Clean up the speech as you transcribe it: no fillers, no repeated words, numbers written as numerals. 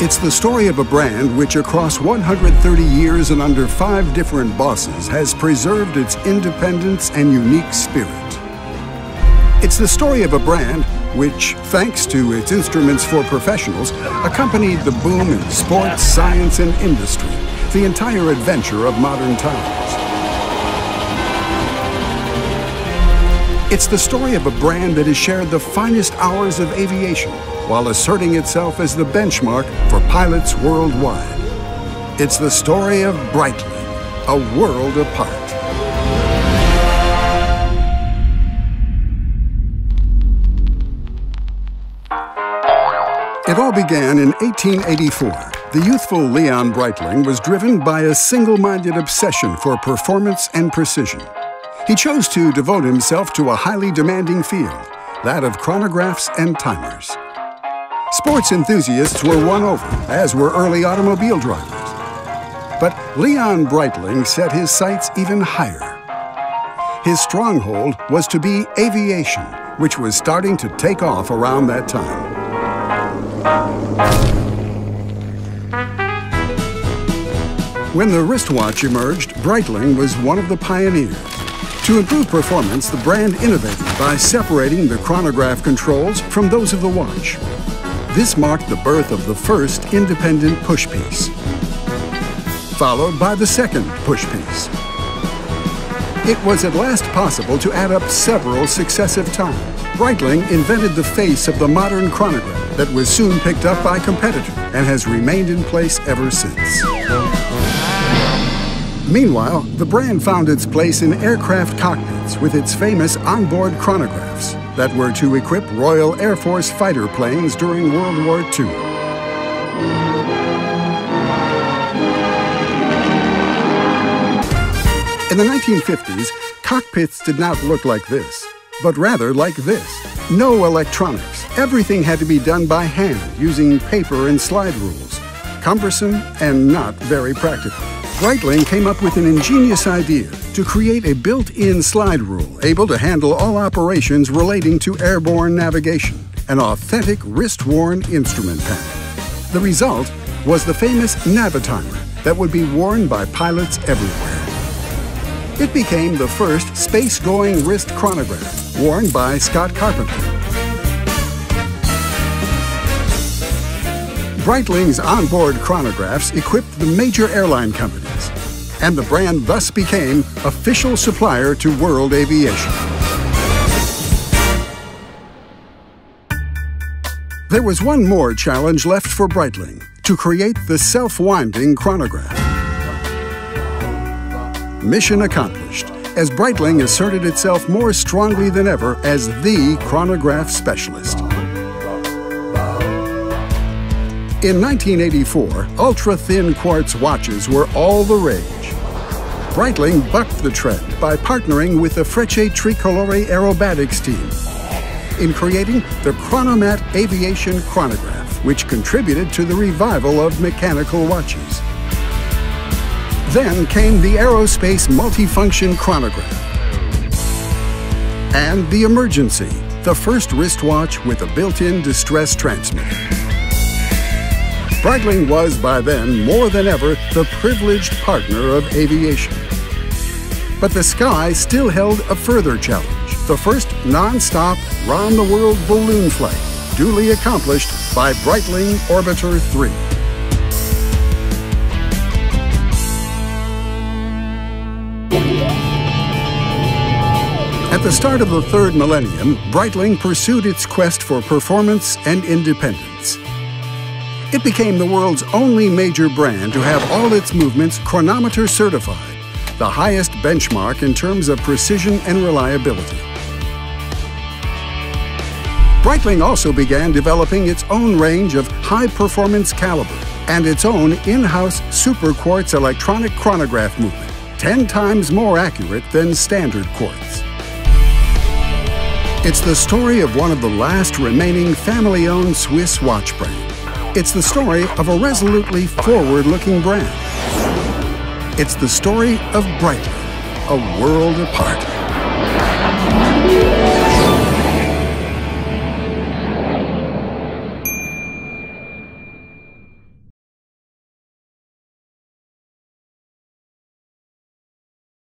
It's the story of a brand which across 130 years and under 5 different bosses has preserved its independence and unique spirit. It's the story of a brand which, thanks to its instruments for professionals, accompanied the boom in sports, science, and industry, the entire adventure of modern times. It's the story of a brand that has shared the finest hours of aviation while asserting itself as the benchmark for pilots worldwide. It's the story of Breitling, a world apart. It all began in 1884. The youthful Leon Breitling was driven by a single-minded obsession for performance and precision. He chose to devote himself to a highly demanding field, that of chronographs and timers. Sports enthusiasts were won over, as were early automobile drivers. But Leon Breitling set his sights even higher. His stronghold was to be aviation, which was starting to take off around that time. When the wristwatch emerged, Breitling was one of the pioneers. To improve performance, the brand innovated by separating the chronograph controls from those of the watch. This marked the birth of the first independent push piece, followed by the second push piece. It was at last possible to add up several successive times. Breitling invented the face of the modern chronograph that was soon picked up by competitors and has remained in place ever since. Meanwhile, the brand found its place in aircraft cockpits with its famous onboard chronographs that were to equip Royal Air Force fighter planes during World War II. In the 1950s, cockpits did not look like this, but rather like this. No electronics. Everything had to be done by hand using paper and slide rules. Cumbersome and not very practical. Breitling came up with an ingenious idea to create a built-in slide rule able to handle all operations relating to airborne navigation, an authentic wrist-worn instrument panel. The result was the famous Navitimer that would be worn by pilots everywhere. It became the first space-going wrist chronograph, worn by Scott Carpenter. Breitling's onboard chronographs equipped the major airline companies, and the brand thus became official supplier to world aviation. There was one more challenge left for Breitling, to create the self-winding chronograph. Mission accomplished, as Breitling asserted itself more strongly than ever as the chronograph specialist. In 1984, ultra-thin quartz watches were all the rage. Breitling bucked the trend by partnering with the Frecce Tricolore aerobatics team in creating the Chronomat aviation chronograph, which contributed to the revival of mechanical watches. Then came the aerospace multifunction chronograph and the Emergency, the first wristwatch with a built-in distress transmitter. Breitling was, by then, more than ever, the privileged partner of aviation. But the sky still held a further challenge, the first non-stop, round-the-world balloon flight, duly accomplished by Breitling Orbiter 3. At the start of the third millennium, Breitling pursued its quest for performance and independence. It became the world's only major brand to have all its movements chronometer-certified, the highest benchmark in terms of precision and reliability. Breitling also began developing its own range of high-performance caliber and its own in-house super quartz electronic chronograph movement, 10 times more accurate than standard quartz. It's the story of one of the last remaining family-owned Swiss watch brands. It's the story of a resolutely forward-looking brand. It's the story of Breitling, a world apart.